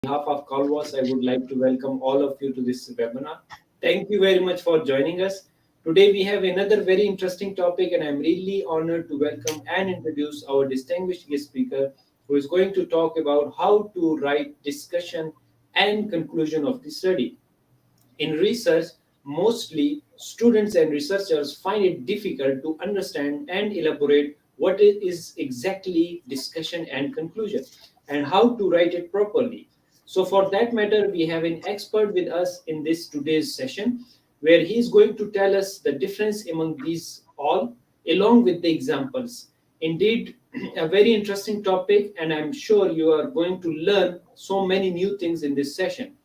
behalf of Calvas, I would like to welcome all of you to this webinar. Thank you very much for joining us. Today we have another very interesting topic, and I'm really honored to welcome and introduce our distinguished guest speaker, who is going to talk about how to write discussion and conclusion of the study. In research, mostly students and researchers find it difficult to understand and elaborate what is exactly discussion and conclusion and how to write it properly. So, for that matter, we have an expert with us in this today's session where he is going to tell us the difference among these all along with the examples. Indeed, a very interesting topic, and I'm sure you are going to learn so many new things in this session.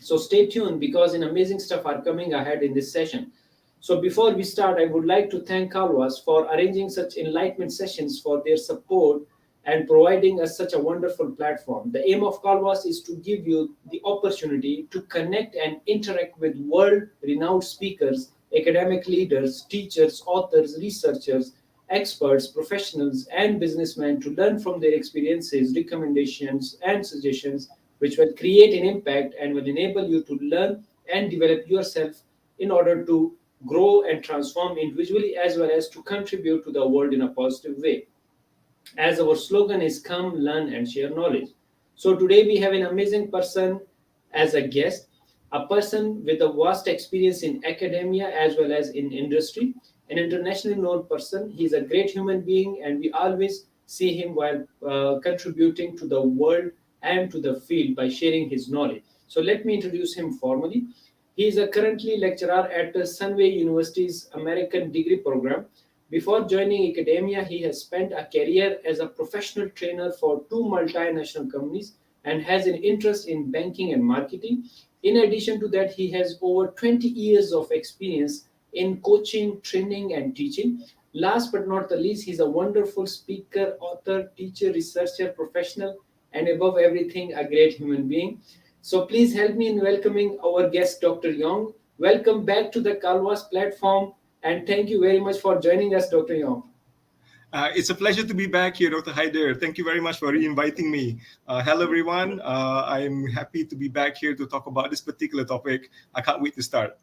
So stay tuned because an amazing stuff are coming ahead in this session. So before we start, I would like to thank Calvas for arranging such enlightenment sessions, for their support and providing us such a wonderful platform. The aim of Calvas is to give you the opportunity to connect and interact with world-renowned speakers, academic leaders, teachers, authors, researchers, experts, professionals, and businessmen to learn from their experiences, recommendations, and suggestions, which will create an impact and will enable you to learn and develop yourself in order to grow and transform individually as well as to contribute to the world in a positive way. As our slogan is come, learn, and share knowledge. So today we have an amazing person as a guest, a person with a vast experience in academia as well as in industry, an internationally known person. He's a great human being, and we always see him while contributing to the world and to the field by sharing his knowledge. So let me introduce him formally. He is a currently lecturer at the Sunway University's American degree program. Before joining academia, he has spent a career as a professional trainer for two multinational companies and has an interest in banking and marketing. In addition to that, he has over 20 years of experience in coaching, training, and teaching. Last but not the least, he's a wonderful speaker, author, teacher, researcher, professional, and above everything, a great human being. So please help me in welcoming our guest, Dr. Young. Welcome back to the Calvas platform, and thank you very much for joining us, Dr. Young. It's a pleasure to be back here, Dr. Haider. Thank you very much for inviting me. Hello, everyone. I'm happy to be back here to talk about this particular topic. I can't wait to start.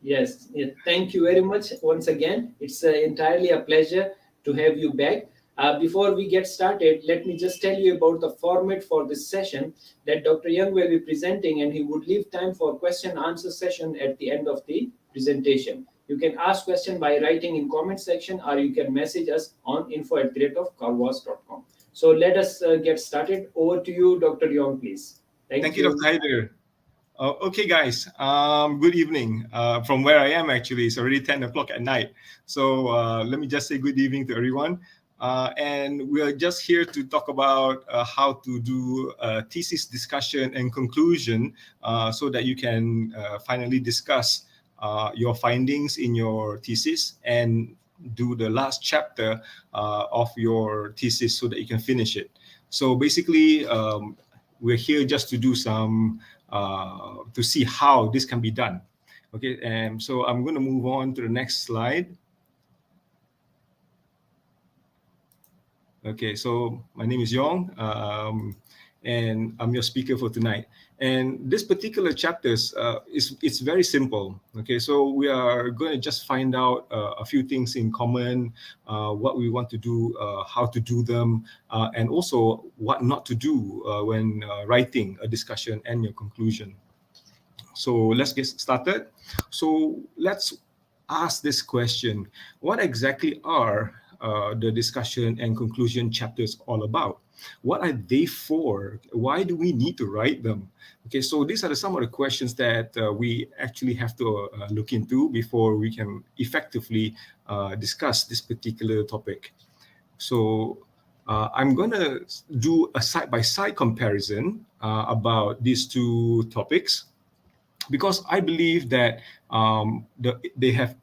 Yes, thank you very much once again. It's entirely a pleasure to have you back. Before we get started, let me just tell you about the format for this session that Dr. Young will be presenting, and he would leave time for question answer session at the end of the presentation. You can ask question by writing in comment section, or you can message us on info@calvas.com. So let us get started. Over to you, Dr. Young, please. Thank you, Dr. Haider. Okay, guys. Good evening. From where I am, actually, it's already 10 o'clock at night. So let me just say good evening to everyone. And we're just here to talk about how to do a thesis discussion and conclusion so that you can finally discuss your findings in your thesis and do the last chapter of your thesis so that you can finish it. So basically, we're here just to do some to see how this can be done. Okay, and so I'm going to move on to the next slide. Okay, so my name is Yong, and I'm your speaker for tonight. And this particular chapter it's very simple. Okay, so we are going to just find out a few things in common, what we want to do, how to do them, and also what not to do when writing a discussion and your conclusion. So let's get started. So let's ask this question: what exactly are the discussion and conclusion chapters all about? What are they for? Why do we need to write them? Okay, so these are some of the questions that we actually have to look into before we can effectively discuss this particular topic. So I'm going to do a side-by-side comparison about these two topics, because I believe that they have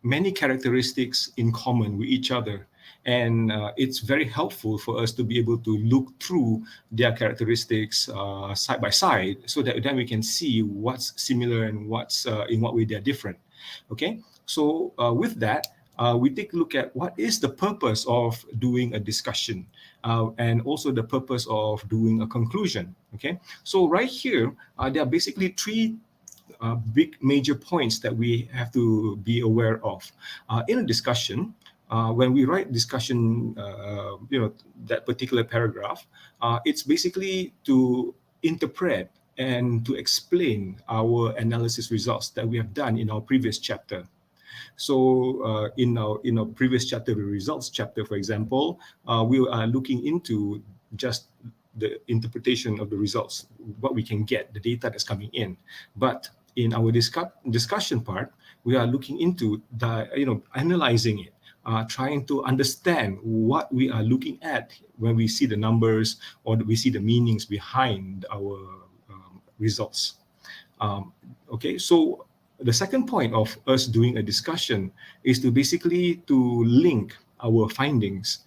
many characteristics in common with each other. And it's very helpful for us to be able to look through their characteristics side by side, so that then we can see what's similar and what's in what way they're different. Okay, so with that, we take a look at what is the purpose of doing a discussion, and also the purpose of doing a conclusion. Okay, so right here, there are basically three big major points that we have to be aware of. In a discussion, when we write discussion, that particular paragraph, it's basically to interpret and to explain our analysis results that we have done in our previous chapter. So in our previous chapter, the results chapter, for example, we are looking into just the interpretation of the results, what we can get, the data that's coming in. But in our discussion part, we are looking into analyzing it, trying to understand what we are looking at when we see the numbers or we see the meanings behind our results. Okay, so the second point of us doing a discussion is to basically to link our findings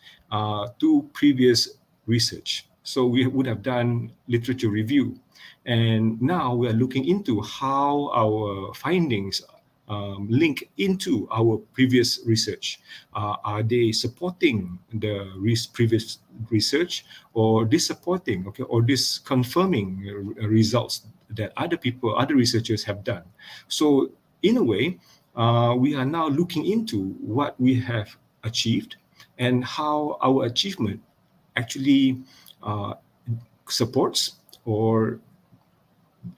to previous research. So we would have done literature review, and now we are looking into how our findings link into our previous research. Are they supporting the previous research, or disappointing, okay, or confirming results that other researchers have done? So in a way, we are now looking into what we have achieved and how our achievement actually supports or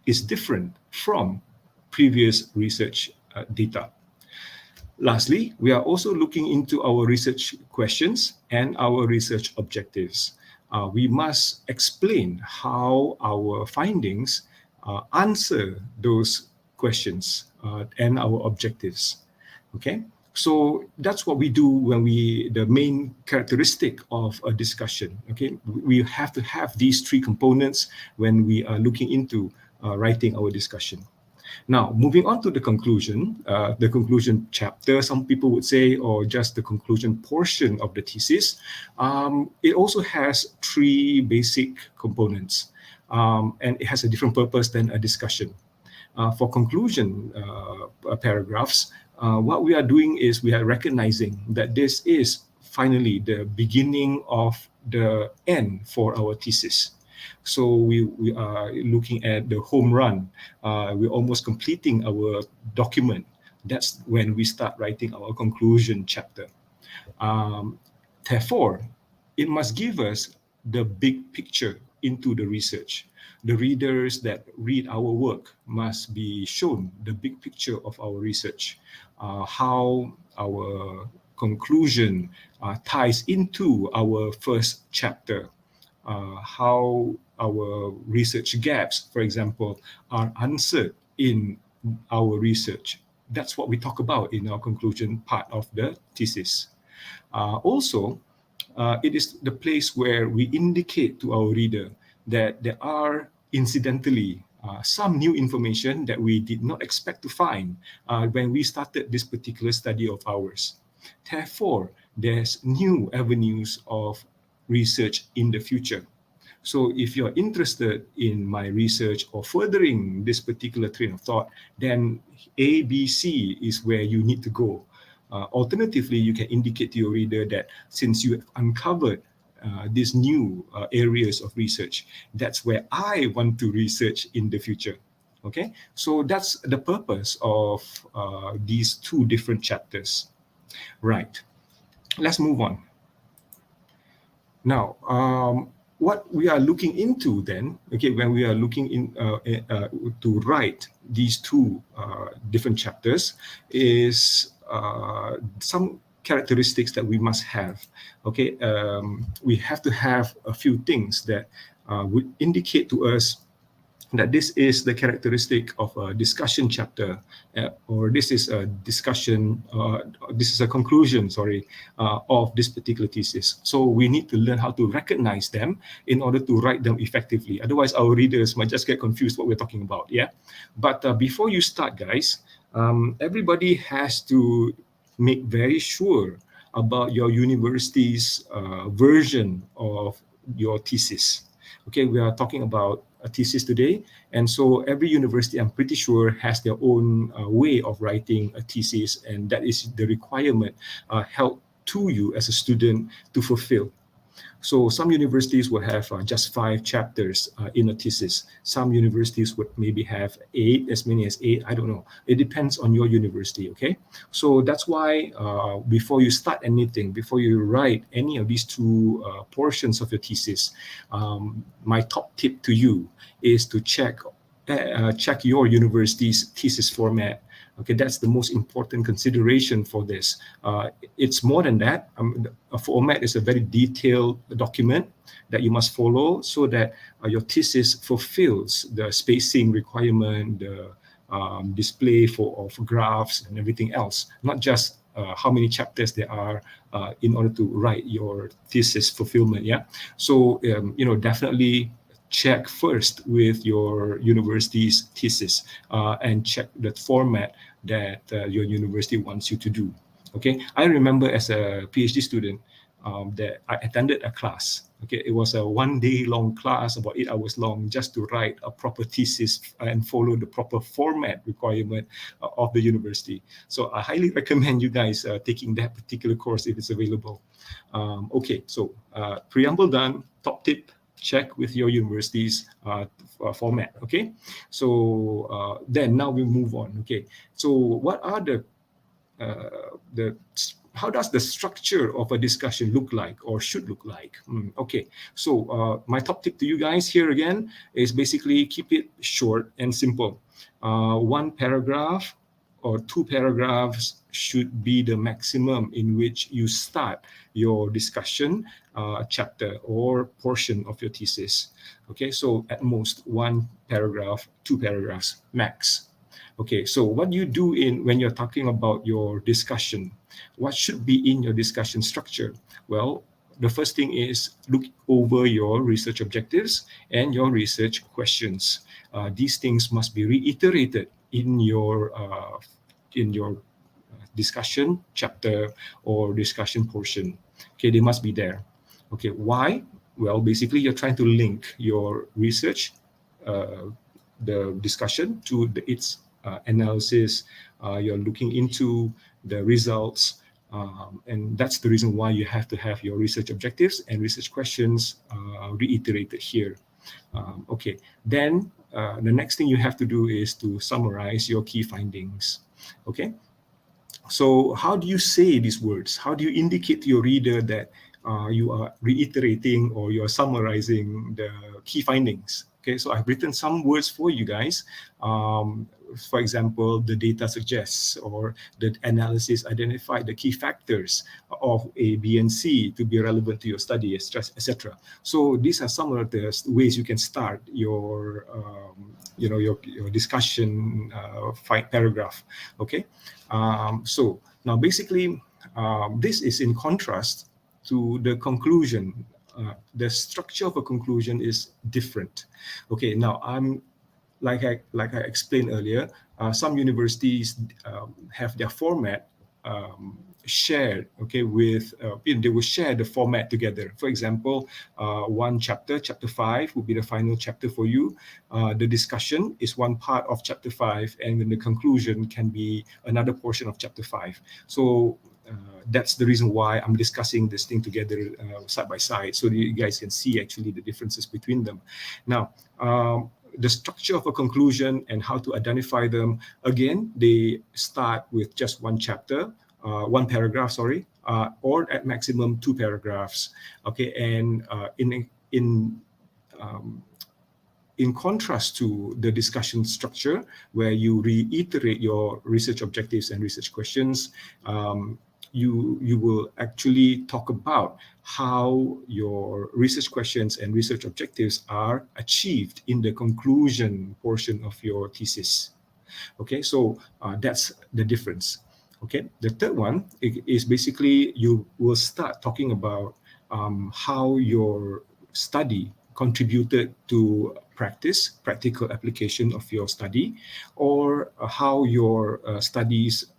is different from previous research data. Lastly, we are also looking into our research questions and our research objectives. We must explain how our findings answer those questions and our objectives. Okay, so that's what we do when the main characteristic of a discussion. Okay, we have to have these three components when we are looking into writing our discussion. Now, moving on to the conclusion chapter, some people would say, or just the conclusion portion of the thesis. It also has three basic components, and it has a different purpose than a discussion. For conclusion paragraphs, what we are doing is we are recognizing that this is finally the beginning of the end for our thesis. So we are looking at the home run. We're almost completing our document. That's when we start writing our conclusion chapter. Therefore, it must give us the big picture into the research. The readers that read our work must be shown the big picture of our research, how our conclusion ties into our first chapter, how our research gaps, for example, are answered in our research. That's what we talk about in our conclusion part of the thesis. Also, it is the place where we indicate to our reader that there are incidentally some new information that we did not expect to find when we started this particular study of ours. Therefore, there's new avenues of research in the future. So if you're interested in my research or furthering this particular train of thought, then A, B, C is where you need to go. Alternatively, you can indicate to your reader that since you have uncovered these new areas of research, that's where I want to research in the future. Okay, so that's the purpose of these two different chapters. Right, let's move on. Now, what we are looking into then, okay, when we are looking in to write these two different chapters, is some characteristics that we must have. Okay, we have to have a few things that would indicate to us that this is the characteristic of a discussion chapter, or this is a discussion, this is a conclusion, of this particular thesis. So we need to learn how to recognize them in order to write them effectively. Otherwise, our readers might just get confused what we're talking about, yeah? But before you start, guys, everybody has to make very sure about your university's version of your thesis. Okay, we are talking about a thesis today. And so every university, I'm pretty sure, has their own way of writing a thesis, and that is the requirement held to you as a student to fulfill. So some universities will have just 5 chapters in a thesis. Some universities would maybe have 8, as many as 8. I don't know. It depends on your university, okay? So that's why before you start anything, before you write any of these 2 portions of your thesis, my top tip to you is to check your university's thesis format. Okay, that's the most important consideration for this. It's more than that. A format is a very detailed document that you must follow so that your thesis fulfills the spacing requirement, the display of graphs and everything else, not just how many chapters there are in order to write your thesis fulfillment. Yeah, so definitely check first with your university's thesis and check the format that your university wants you to do. Okay, I remember as a PhD student that I attended a class. Okay, it was a 1-day long class, about 8 hours long, just to write a proper thesis and follow the proper format requirement of the university. So I highly recommend you guys taking that particular course if it's available. Okay, so preamble done. Top tip: check with your university's format. Okay, so then now we move on. Okay, so what are the how does the structure of a discussion look like or should look like? Okay, so my top tip to you guys here again is basically keep it short and simple. 1 paragraph or 2 paragraphs should be the maximum in which you start your discussion chapter or portion of your thesis. Okay, so at most 1 paragraph, 2 paragraphs max. Okay, so what do you do when you're talking about your discussion? What should be in your discussion structure? Well, the first thing is look over your research objectives and your research questions. These things must be reiterated in your discussion chapter or discussion portion. Okay, they must be there. Okay, why? Well, basically you're trying to link your research, the discussion to its analysis. You're looking into the results, and that's the reason why you have to have your research objectives and research questions reiterated here. Okay, then the next thing you have to do is to summarize your key findings. Okay, so how do you say these words? How do you indicate to your reader that you are reiterating or you're summarizing the key findings? Okay, so I've written some words for you guys. For example, the data suggests, or the analysis identified the key factors of A, B, and C to be relevant to your study, etc. So these are some of the ways you can start your, your discussion paragraph. Okay, so now basically, this is in contrast to the conclusion. The structure of a conclusion is different. Okay, now like I explained earlier, some universities have their format shared. Okay, with they will share the format together. For example, one chapter 5 will be the final chapter for you. The discussion is one part of chapter 5, and then the conclusion can be another portion of chapter 5. So that's the reason why I'm discussing this thing together side by side, so you guys can see actually the differences between them. Now, the structure of a conclusion and how to identify them, again, they start with just 1 chapter, 1 paragraph, sorry, or at maximum 2 paragraphs. Okay, and in contrast to the discussion structure, where you reiterate your research objectives and research questions, you will actually talk about how your research questions and research objectives are achieved in the conclusion portion of your thesis. Okay, so that's the difference. Okay, the third one is basically you will start talking about how your study contributed to practical application of your study, or how your studies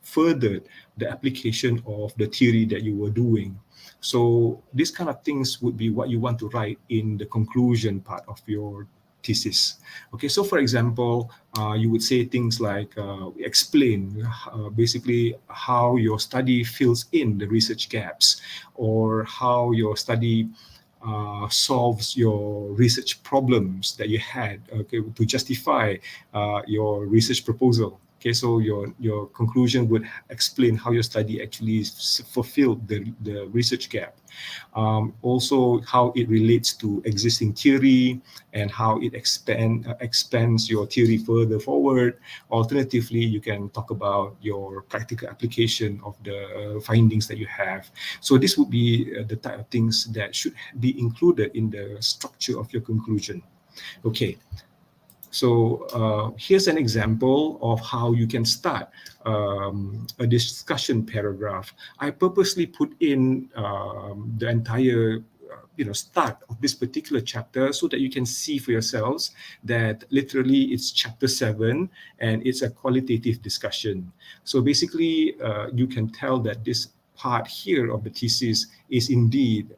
furthered the application of the theory that you were doing. So these kind of things would be what you want to write in the conclusion part of your thesis. Okay, so for example, you would say things like explain basically how your study fills in the research gaps, or how your study solves your research problems that you had, okay, to justify your research proposal. Okay, so your conclusion would explain how your study actually fulfilled the research gap. Also, how it relates to existing theory and how it expands your theory further forward. Alternatively, you can talk about your practical application of the findings that you have. So this would be the type of things that should be included in the structure of your conclusion. Okay. So here's an example of how you can start a discussion paragraph. I purposely put in the entire start of this particular chapter so that you can see for yourselves that literally it's chapter 7 and it's a qualitative discussion. So basically you can tell that this part here of the thesis is indeed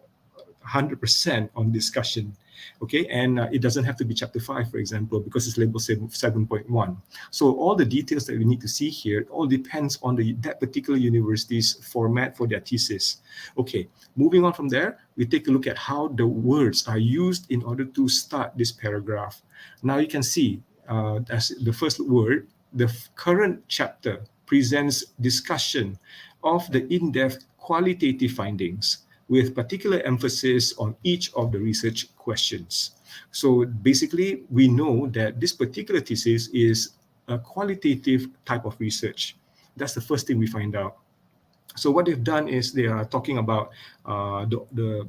100% on discussion. Okay, and it doesn't have to be chapter 5, for example, because it's labeled 7.1. So all the details that we need to see here all depends on that particular university's format for their thesis. Okay, moving on from there, we take a look at how the words are used in order to start this paragraph. Now you can see as the first word, the current chapter presents discussion of the in-depth qualitative findings, with particular emphasis on each of the research questions. So basically, we know that this particular thesis is a qualitative type of research. That's the first thing we find out. So what they've done is they are talking about the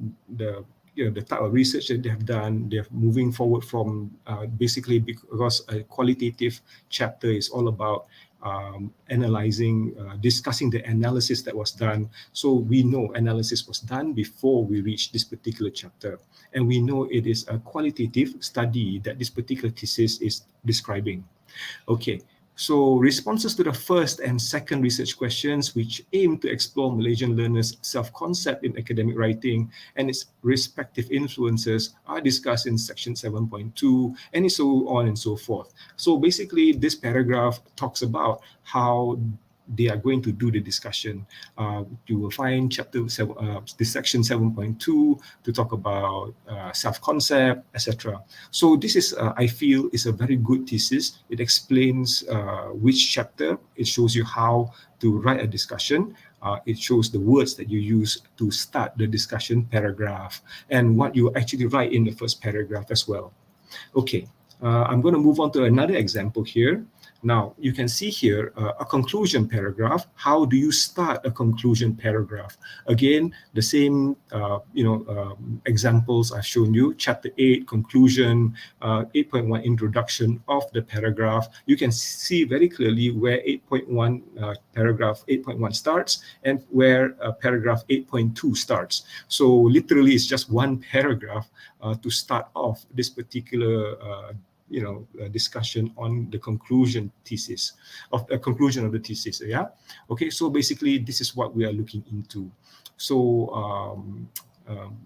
type of research that they have done. They're moving forward from basically, because a qualitative chapter is all about analyzing, discussing the analysis that was done. So we know analysis was done before we reach this particular chapter. And we know it is a qualitative study that this particular thesis is describing. Okay, so responses to the first and second research questions, which aim to explore Malaysian learners' self-concept in academic writing and its respective influences, are discussed in section 7.2, and so on and so forth. So basically, this paragraph talks about how they are going to do the discussion. You will find this section 7.2 to talk about self-concept, etc. So this is, I feel, is a very good thesis. It explains which chapter. It shows you how to write a discussion. It shows the words that you use to start the discussion paragraph and what you actually write in the first paragraph as well. Okay, I'm going to move on to another example here. Now, you can see here a conclusion paragraph. How do you start a conclusion paragraph? Again, the same examples I've shown you. Chapter 8, conclusion, 8.1, introduction of the paragraph. You can see very clearly where 8.1, paragraph 8.1 starts and where paragraph 8.2 starts. So literally, it's just one paragraph to start off this particular discussion on the conclusion thesis of the conclusion of the thesis. Yeah. Okay. So basically, this is what we are looking into. So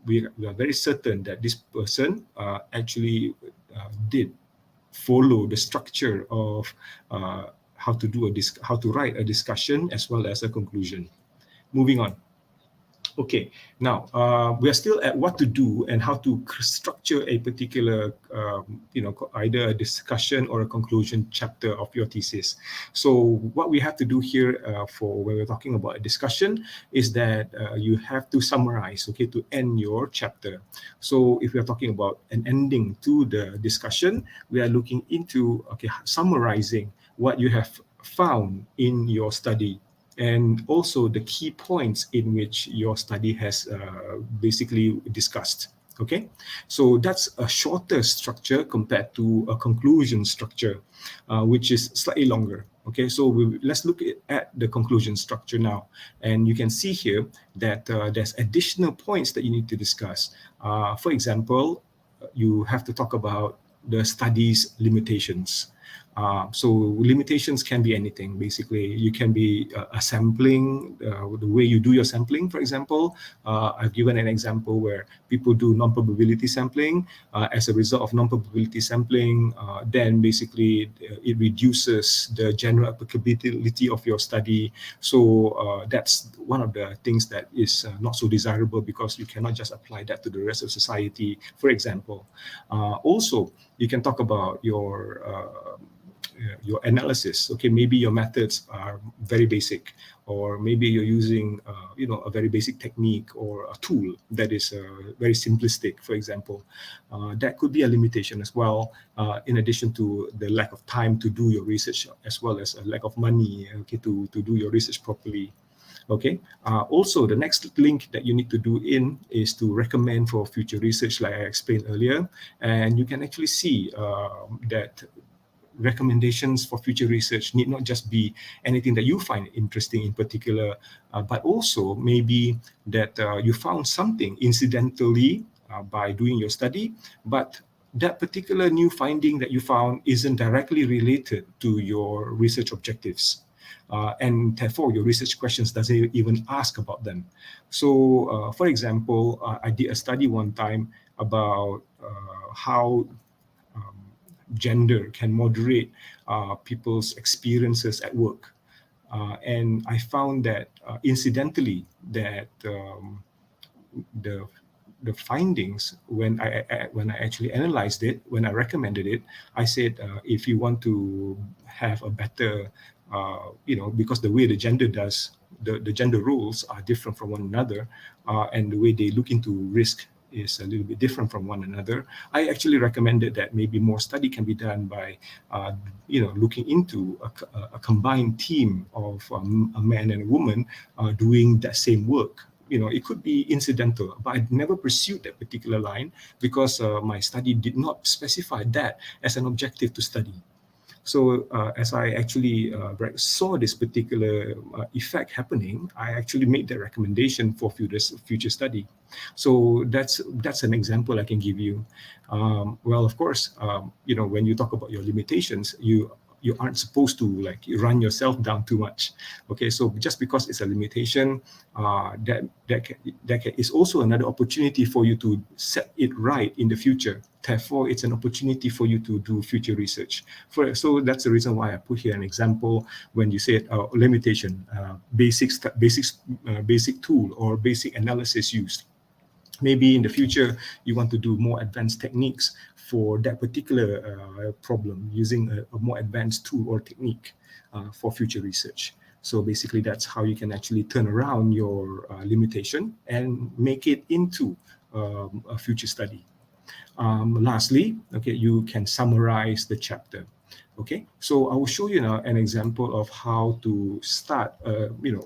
we are very certain that this person actually did follow the structure of how to write a discussion as well as a conclusion. Moving on. Okay, now we are still at what to do and how to structure a particular, either a discussion or a conclusion chapter of your thesis. So what we have to do here for when we're talking about a discussion is that you have to summarize, okay, to end your chapter. So if we are talking about an ending to the discussion, we are looking into, okay, summarizing what you have found in your study, and also the key points in which your study has basically discussed. Okay, so that's a shorter structure compared to a conclusion structure, which is slightly longer. Okay, so let's look at the conclusion structure now. And you can see here that there's additional points that you need to discuss. For example, you have to talk about the study's limitations. So limitations can be anything. Basically, you can be a sampling, the way you do your sampling. For example, I've given an example where people do non-probability sampling. As a result of non-probability sampling, then basically it reduces the general applicability of your study. So that's one of the things that is not so desirable, because you cannot just apply that to the rest of society, for example. Also, you can talk about your analysis. Okay, maybe your methods are very basic, or maybe you're using a very basic technique or a tool that is very simplistic, for example. That could be a limitation as well, in addition to the lack of time to do your research, as well as a lack of money, okay, to do your research properly. Okay. Also, the next link that you need to do is to recommend for future research, like I explained earlier. And you can actually see that recommendations for future research need not just be anything that you find interesting in particular, but also maybe that you found something incidentally by doing your study, but that particular new finding that you found isn't directly related to your research objectives. And therefore, your research questions doesn't even ask about them. So, for example, I did a study one time about how gender can moderate people's experiences at work. And I found that incidentally that the findings, when I actually analyzed it, when I recommended it, I said, if you want to have a better, because the way the gender does, the gender roles are different from one another, and the way they look into risk is a little bit different from one another. I actually recommended that maybe more study can be done by, looking into a combined team of a man and a woman doing that same work. It could be incidental, but I never pursued that particular line because my study did not specify that as an objective to study. So as I actually saw this particular effect happening, I actually made that recommendation for future study. So that's an example I can give you. Well, of course, when you talk about your limitations, you aren't supposed to like run yourself down too much. Okay, so just because it's a limitation, that is also another opportunity for you to set it right in the future. Therefore, it's an opportunity for you to do future research. So that's the reason why I put here an example when you said limitation, basic tool or basic analysis used. Maybe in the future, you want to do more advanced techniques for that particular problem using a more advanced tool or technique for future research. So basically, that's how you can actually turn around your limitation and make it into a future study. Lastly, okay, you can summarize the chapter. Okay, so I will show you now an example of how to start,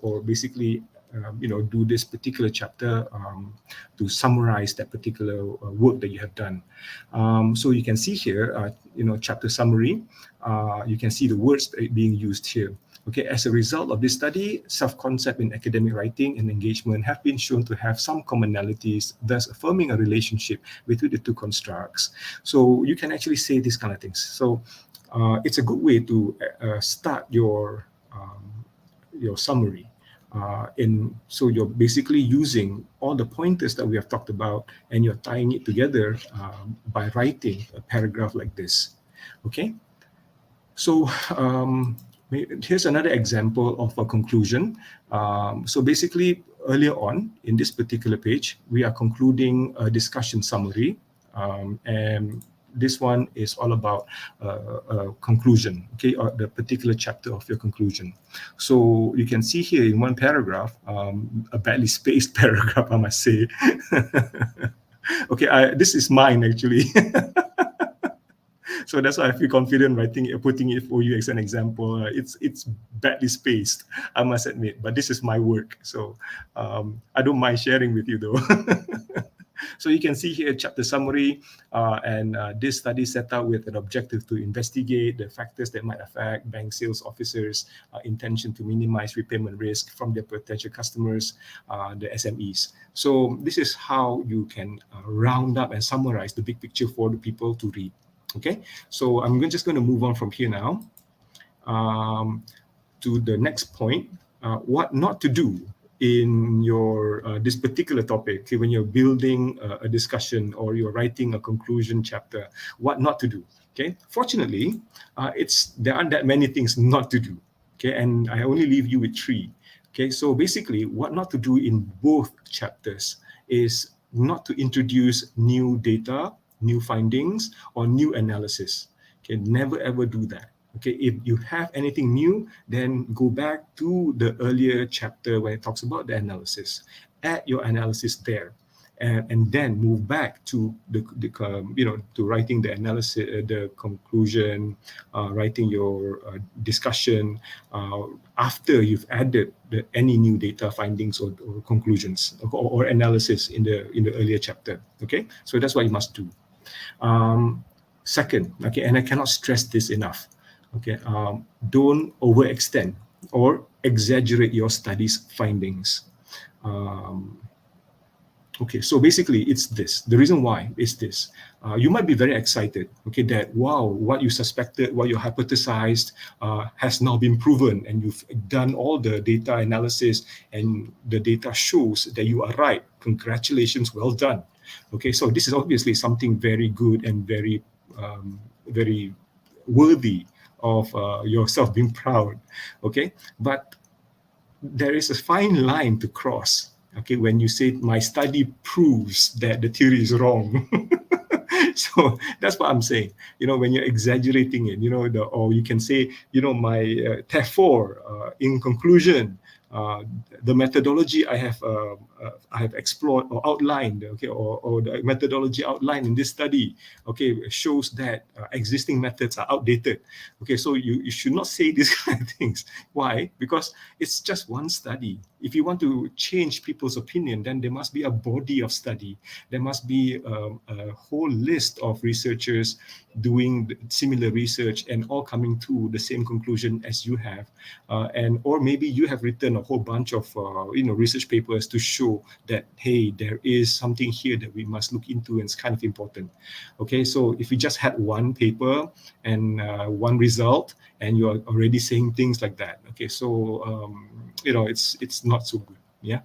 or basically do this particular chapter to summarize that particular work that you have done. So you can see here, chapter summary. You can see the words being used here. Okay, as a result of this study, self-concept in academic writing and engagement have been shown to have some commonalities, thus affirming a relationship between the two constructs. So you can actually say these kind of things. So it's a good way to start your summary. So you're basically using all the pointers that we have talked about, and you're tying it together by writing a paragraph like this. Okay, so here's another example of a conclusion. So basically, earlier on in this particular page, we are concluding a discussion summary, and this one is all about conclusion, okay, or the particular chapter of your conclusion. So you can see here in one paragraph, a badly spaced paragraph, I must say. Okay, this is mine actually. So that's why I feel confident putting it for you as an example. It's badly spaced, I must admit, but this is my work, so I don't mind sharing with you though. So you can see here chapter summary, and this study set out with an objective to investigate the factors that might affect bank sales officers' intention to minimize repayment risk from their potential customers, the SMEs. So this is how you can round up and summarize the big picture for the people to read. Okay, so just going to move on from here now um, to the next point. What not to do in your this particular topic, okay, when you're building a discussion or you're writing a conclusion chapter. What not to do. Okay, fortunately, there aren't that many things not to do. Okay, and I only leave you with three. Okay, so basically, what not to do in both chapters is not to introduce new data, new findings, or new analysis. Okay, never ever do that. Okay, if you have anything new, then go back to the earlier chapter when it talks about the analysis. Add your analysis there, and then move back to to writing the analysis, the conclusion, writing your discussion after you've added any new data findings or conclusions or analysis in the earlier chapter. Okay, so that's what you must do. Second, okay, and I cannot stress this enough. Okay, don't overextend or exaggerate your studies findings. Okay, so basically it's this. The reason why is this. You might be very excited, okay, that wow, what you suspected, what you hypothesized has now been proven, and you've done all the data analysis and the data shows that you are right. Congratulations, well done. Okay, so this is obviously something very good and very worthy of yourself being proud. Okay, but there is a fine line to cross. Okay, when you say my study proves that the theory is wrong. So that's what I'm saying. When you're exaggerating it, or you can say, my therefore, in conclusion, the methodology I have explored or outlined, okay, or the methodology outlined in this study, okay, shows that existing methods are outdated. Okay, so you should not say these kind of things. Why? Because it's just one study. If you want to change people's opinion, then there must be a body of study. There must be a whole list of researchers doing similar research and all coming to the same conclusion as you have, or maybe you have written a whole bunch of research papers to show that, hey, there is something here that we must look into and it's kind of important. Okay, so if you just had one paper and one result and you're already saying things like that, okay, so it's not so good. Yeah.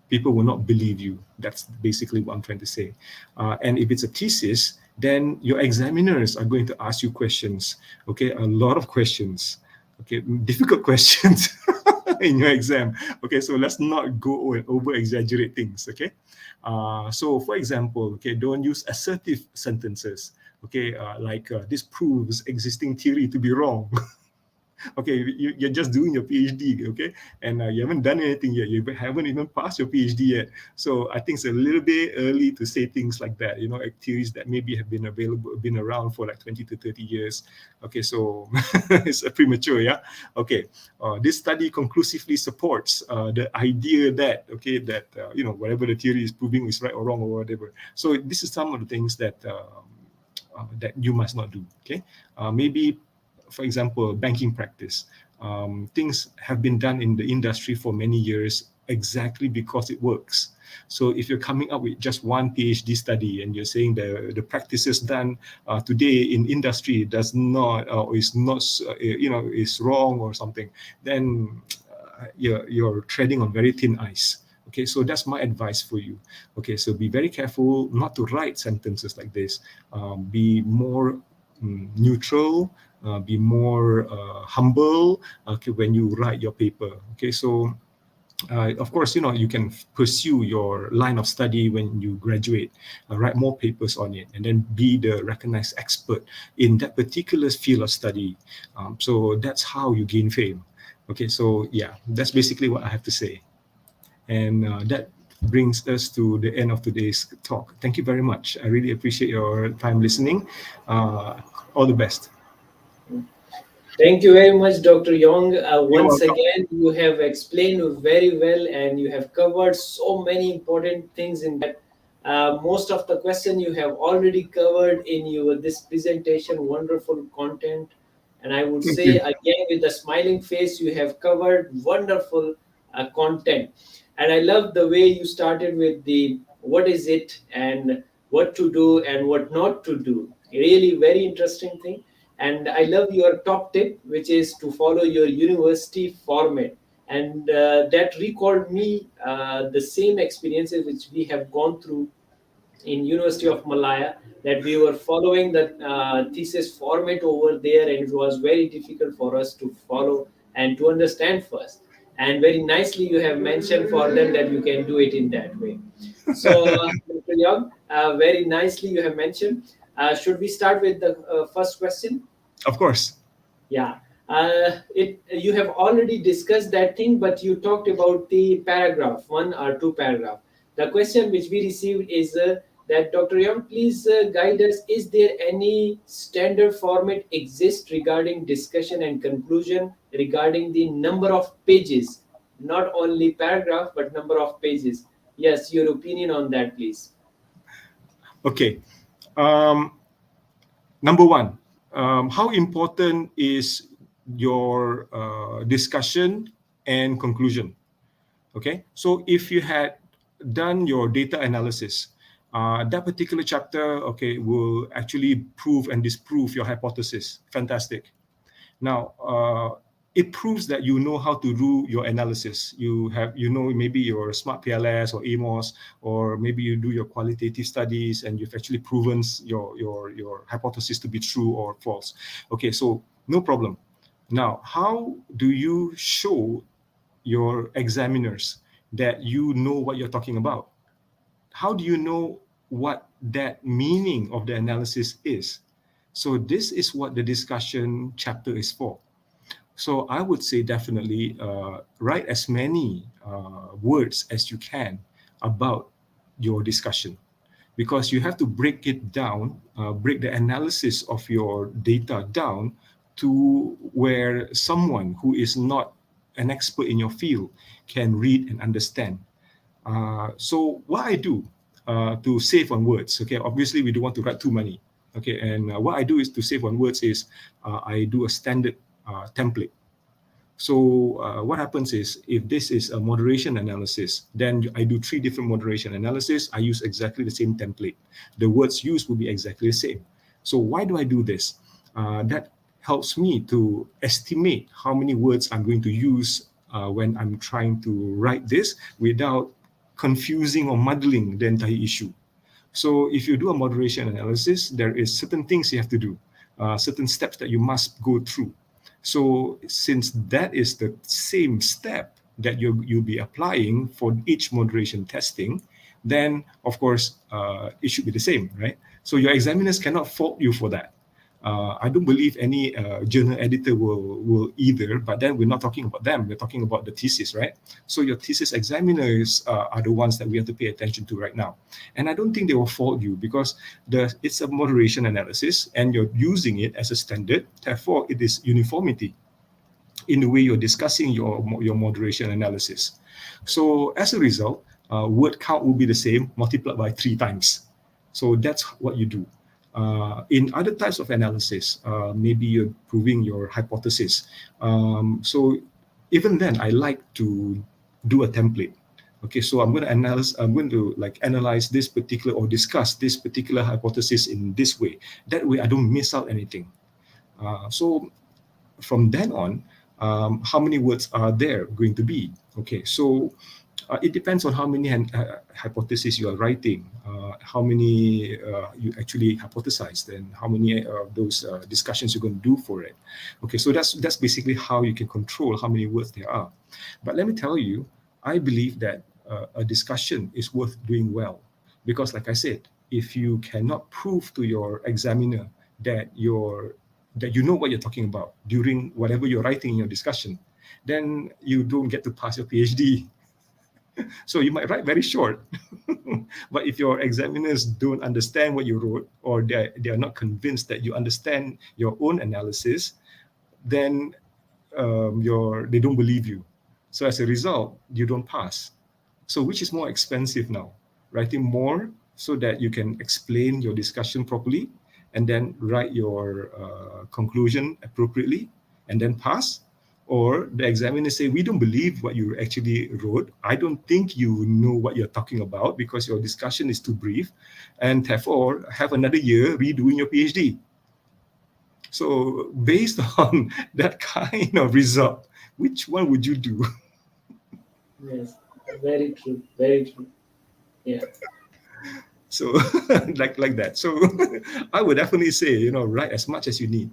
People will not believe you. That's basically what I'm trying to say. And if it's a thesis, then your examiners are going to ask you questions. Okay, a lot of questions. Okay, difficult questions in your exam. Okay, so let's not go and over exaggerate things. Okay, so for example, okay, don't use assertive sentences. Okay, like this proves existing theory to be wrong. Okay, you're just doing your PhD, okay, and you haven't done anything yet. You haven't even passed your PhD yet. So I think it's a little bit early to say things like that. Theories that maybe have been around for like 20 to 30 years. Okay, so it's premature, yeah. Okay, this study conclusively supports the idea that whatever the theory is proving is right or wrong or whatever. So this is some of the things that that you must not do. Okay, maybe, for example, banking practice. Things have been done in the industry for many years exactly because it works. So if you're coming up with just one PhD study and you're saying the practices done today in industry does not is not is wrong or something, then you're treading on very thin ice. Okay, so that's my advice for you. Okay, so be very careful not to write sentences like this. Be more neutral, be more humble, okay, when you write your paper. Okay, so of course, you can pursue your line of study when you graduate, write more papers on it, and then be the recognized expert in that particular field of study. So that's how you gain fame. Okay, so yeah, that's basically what I have to say. And that brings us to the end of today's talk. Thank you very much. I really appreciate your time listening. All the best. Thank you very much, Dr. Yong. You're Once welcome. again, you have explained very well and you have covered so many important things in that. Most of the question you have already covered in your this presentation. Wonderful content. And I would Thank say you. again, with a smiling face, you have covered wonderful content. And I love the way you started with the what is it and what to do and what not to do. Really very interesting thing. And I love your top tip, which is to follow your university format. And that recalled me the same experiences which we have gone through in University of Malaya, that we were following the thesis format over there, and it was very difficult for us to follow and to understand first. And very nicely you have mentioned for them that you can do it in that way. So, Dr. Young, very nicely you have mentioned. Should we start with the first question? Of course. Yeah. It you have already discussed that thing, but you talked about the paragraph, one or two paragraph. The question which we received is that Dr. Young, please guide us. Is there any standard format exist regarding discussion and conclusion regarding the number of pages, not only paragraph but number of pages? Yes, your opinion on that, please. Okay. Um, Number one, how important is your discussion and conclusion? Okay, so if you had done your data analysis, that particular chapter, okay, will actually prove and disprove your hypothesis. Fantastic. Now, it proves that you know how to do your analysis. Maybe your smart PLS or AMOS, or maybe you do your qualitative studies and you've actually proven your hypothesis to be true or false. Okay, so no problem. Now, how do you show your examiners that you know what you're talking about? How do you know what that meaning of the analysis is? So this is what the discussion chapter is for. So I would say definitely write as many words as you can about your discussion, because you have to break it down, break the analysis of your data down to where someone who is not an expert in your field can read and understand. So what I do to save on words, okay, obviously we don't want to write too many, okay, and what I do is to save on words is I do a standard template. So what happens is, if this is a moderation analysis, then I do 3 different moderation analysis. I use exactly the same template. The words used will be exactly the same. So why do I do this? That helps me to estimate how many words I'm going to use when I'm trying to write this without confusing or muddling the entire issue. So if you do a moderation analysis, there is certain things you have to do, certain steps that you must go through. So since that is the same step that you'll be applying for each moderation testing, then of course it should be the same, right? So your examiners cannot fault you for that. I don't believe any journal editor will either, but then we're not talking about them. We're talking about the thesis, right? So your thesis examiners are the ones that we have to pay attention to right now. And I don't think they will fault you, because it's a moderation analysis and you're using it as a standard. Therefore, it is uniformity in the way you're discussing your moderation analysis. So as a result, word count will be the same, multiplied by 3 times. So that's what you do. In other types of analysis, maybe you're proving your hypothesis. So even then, I like to do a template. Okay, so I'm going to like analyze this particular or discuss this particular hypothesis in this way. That way, I don't miss out anything. So from then on, how many words are there going to be? Okay, so it depends on how many hypotheses you are writing, how many you actually hypothesized, and how many of those discussions you're going to do for it. Okay, so that's basically how you can control how many words there are. But let me tell you, I believe that a discussion is worth doing well, because like I said, if you cannot prove to your examiner that you know what you're talking about during whatever you're writing in your discussion, then you don't get to pass your PhD. So you might write very short, but if your examiners don't understand what you wrote, or they are not convinced that you understand your own analysis, then they don't believe you. So as a result, you don't pass. So which is more expensive now? Writing more so that you can explain your discussion properly, and then write your conclusion appropriately, and then pass, or the examiner say, we don't believe what you actually wrote. I don't think you know what you're talking about because your discussion is too brief, and therefore have another year redoing your PhD. So based on that kind of result, which one would you do? Yes, very true, very true. Yeah. So like that. So I would definitely say, write as much as you need.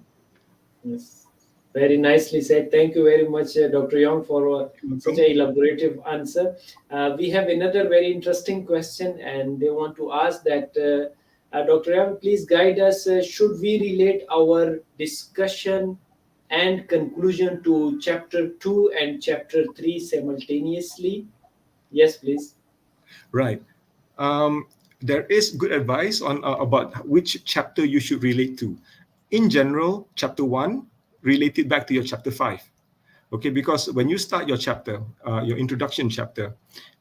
Yes, very nicely said. Thank you very much, Dr. Young, for You're such welcome. an elaborative answer. We have another very interesting question, and they want to ask that, Dr. Young, please guide us. Should we relate our discussion and conclusion to chapter 2 and chapter 3 simultaneously? Yes, please. Right. Um, there is good advice on about which chapter you should relate to. In general, chapter 1 related back to your chapter 5. Okay, because when you start your chapter, your introduction chapter,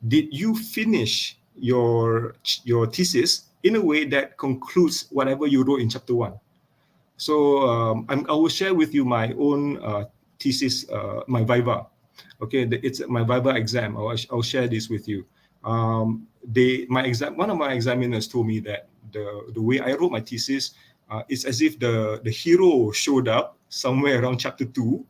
did you finish your thesis in a way that concludes whatever you wrote in chapter 1? So I will share with you my own thesis, my viva. Okay, it's my viva exam. I'll share this with you. One of my examiners told me that the way I wrote my thesis is as if the hero showed up somewhere around chapter 2,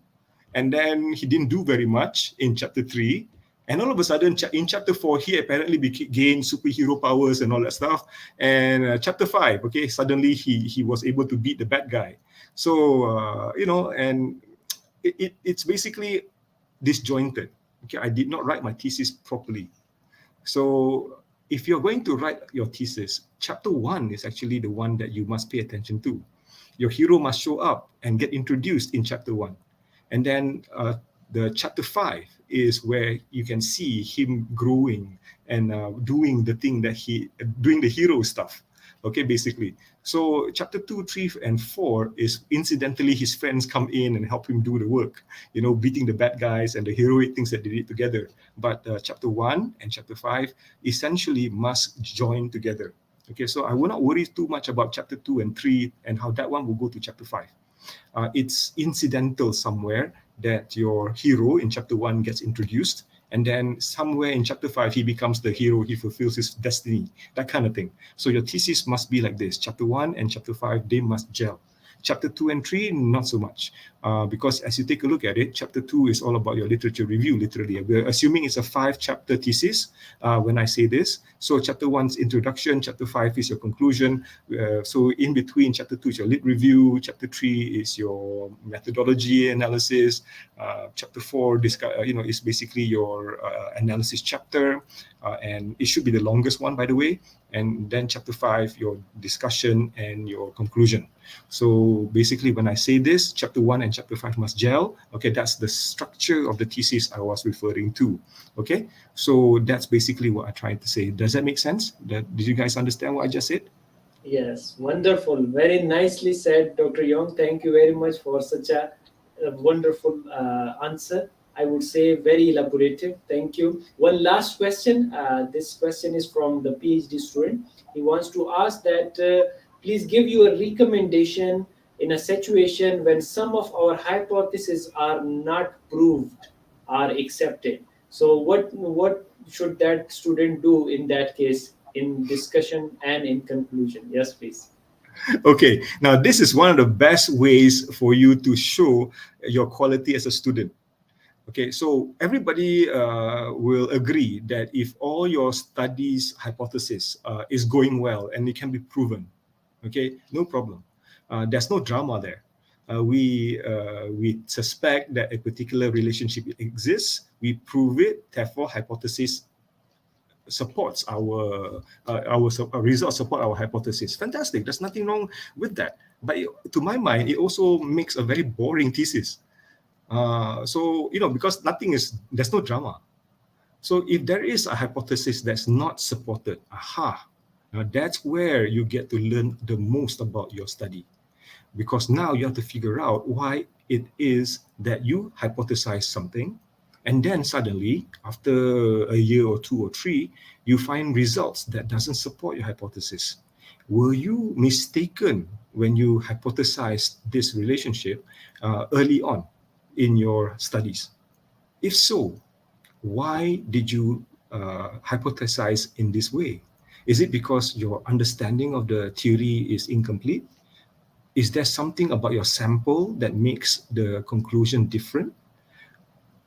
and then he didn't do very much in chapter 3, and all of a sudden in chapter 4 he apparently gained superhero powers and all that stuff, and chapter 5, okay, suddenly he was able to beat the bad guy. So and it's basically disjointed. Okay, I did not write my thesis properly. So if you're going to write your thesis, chapter 1 is actually the one that you must pay attention to. Your hero must show up and get introduced in chapter 1. And then the chapter 5 is where you can see him growing and doing doing the hero stuff. Okay, basically. So chapter 2, 3, and 4 is incidentally his friends come in and help him do the work, beating the bad guys and the heroic things that they did together. But chapter 1 and chapter 5 essentially must join together. Okay, so I will not worry too much about chapter 2 and 3 and how that one will go to chapter 5. It's incidental somewhere that your hero in chapter 1 gets introduced, and then somewhere in chapter 5 he becomes the hero, he fulfills his destiny, that kind of thing. So your thesis must be like this: chapter 1 and chapter 5, they must gel. Chapter 2 and 3, not so much, because as you take a look at it, chapter 2 is all about your literature review, literally. We're assuming it's a 5-chapter thesis when I say this. So chapter 1's introduction, chapter 5 is your conclusion. So in between, chapter 2 is your lit review, chapter 3 is your methodology analysis, chapter 4 is basically your analysis chapter, and it should be the longest one, by the way. And then chapter 5, your discussion and your conclusion. So basically, when I say this, chapter 1 and chapter 5 must gel. Okay, that's the structure of the thesis I was referring to. Okay, so that's basically what I tried to say. Does that make sense? Did you guys understand what I just said? Yes, wonderful. Very nicely said, Dr. Young. Thank you very much for such a wonderful answer. I would say very elaborative. Thank you. One last question. This question is from the PhD student. He wants to ask that please give you a recommendation in a situation when some of our hypotheses are not proved, are accepted. So what should that student do in that case, in discussion and in conclusion? Yes, please. Okay, now this is one of the best ways for you to show your quality as a student. Okay, so everybody will agree that if all your studies hypothesis is going well and it can be proven, okay, no problem. There's no drama there. We suspect that a particular relationship exists. We prove it. Therefore, hypothesis supports our results support our hypothesis. Fantastic. There's nothing wrong with that. But to my mind, it also makes a very boring thesis. So because there's no drama. So if there is a hypothesis that's not supported, now that's where you get to learn the most about your study, because now you have to figure out why it is that you hypothesize something, and then suddenly after a year or 2 or 3 you find results that doesn't support your hypothesis. Were you mistaken when you hypothesized this relationship early on? in your studies? If so, why did you hypothesize in this way? Is it because your understanding of the theory is incomplete? Is there something about your sample that makes the conclusion different?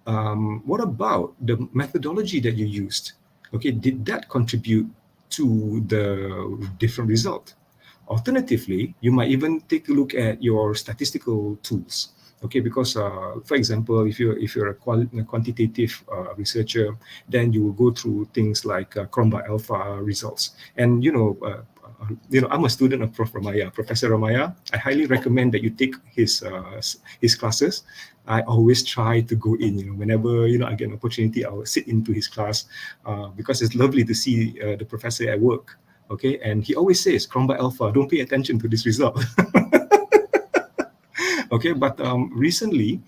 What about the methodology that you used? Okay, did that contribute to the different result? Alternatively, you might even take a look at your statistical tools. Okay, because for example, if you're a quantitative researcher, then you will go through things like Cronbach alpha results, and I'm a student of Professor Ramaya. I highly recommend that you take his classes. I always try to go in. Whenever I get an opportunity, I will sit into his class because it's lovely to see the professor at work. Okay, and he always says, Cronbach alpha, don't pay attention to this result. Okay, but recently,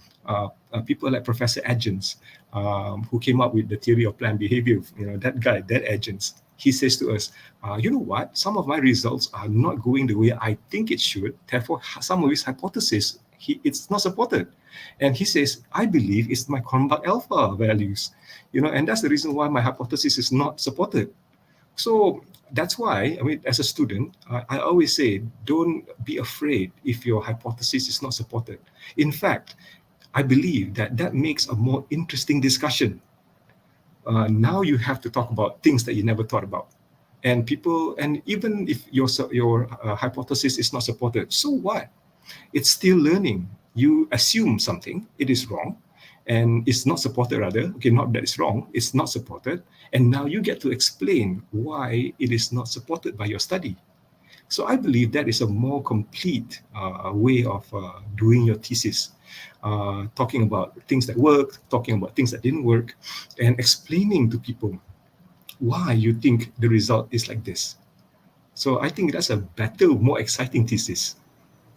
people like Professor Adjens, who came up with the theory of planned behavior, that guy, that Adjens, he says to us, you know what? Some of my results are not going the way I think it should. Therefore, some of his hypothesis, it's not supported. And he says, I believe it's my Cronbach alpha values, and that's the reason why my hypothesis is not supported. So that's why, as a student, I always say, don't be afraid if your hypothesis is not supported. In fact, I believe that makes a more interesting discussion. Now you have to talk about things that you never thought about. And even if your hypothesis is not supported, so what? It's still learning. You assume something, it is wrong, and it's not supported, rather. Okay, not that it's wrong, it's not supported. And now you get to explain why it is not supported by your study. So I believe that is a more complete way of doing your thesis, talking about things that worked, talking about things that didn't work, and explaining to people why you think the result is like this. So I think that's a better, more exciting thesis.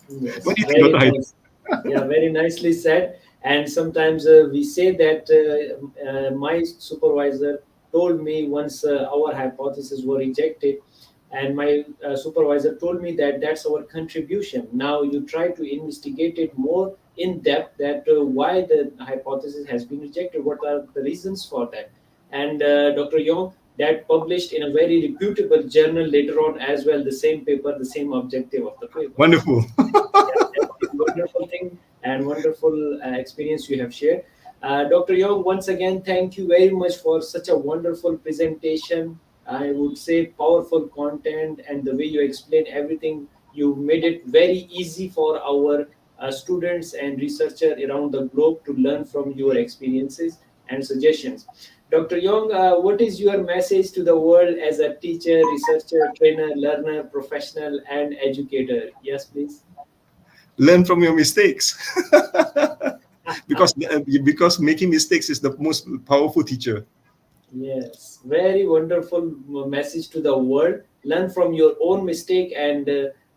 What Yes, do you think, very Dr. Haider? nice. Yeah, very nicely said. And sometimes we say that my supervisor told me once our hypotheses were rejected, and my supervisor told me that that's our contribution. Now you try to investigate it more in depth, that why the hypothesis has been rejected, what are the reasons for that. And Dr. Young, that published in a very reputable journal later on as well, the same paper, the same objective of the paper. Wonderful. Yeah, that's a wonderful thing and wonderful experience you have shared. Dr. Young, once again, thank you very much for such a wonderful presentation. I would say powerful content, and the way you explain everything, you made it very easy for our students and researchers around the globe to learn from your experiences and suggestions. Dr. Young, what is your message to the world as a teacher, researcher, trainer, learner, professional, and educator? Yes, please. Learn from your mistakes. Because making mistakes is the most powerful teacher. Yes, very wonderful message to the world. Learn from your own mistake. And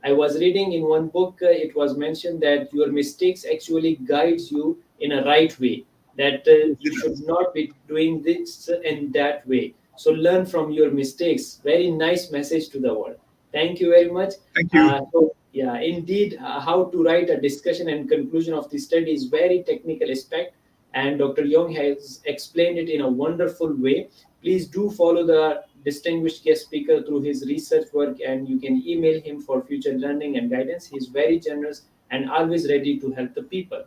I was reading in one book, it was mentioned that your mistakes actually guides you in a right way. That you should not be doing this in that way. So learn from your mistakes. Very nice message to the world. Thank you very much. Thank you. So yeah, indeed, how to write a discussion and conclusion of the study is very technical aspect, and Dr. Young has explained it in a wonderful way. Please do follow the distinguished guest speaker through his research work, and you can email him for future learning and guidance. He's very generous and always ready to help the people.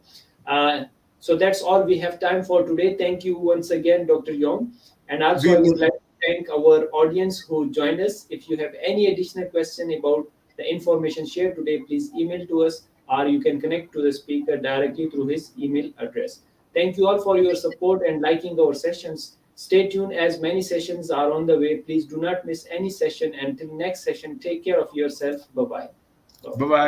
Uh, so that's all we have time for today. Thank you once again, Dr. Young. And also, I We would like to thank our audience who joined us. If you have any additional question about the information shared today, please email to us, or you can connect to the speaker directly through his email address. Thank you all for your support and liking our sessions. Stay tuned as many sessions are on the way. Please do not miss any session. Until next session, take care of yourself. Bye bye. Bye bye.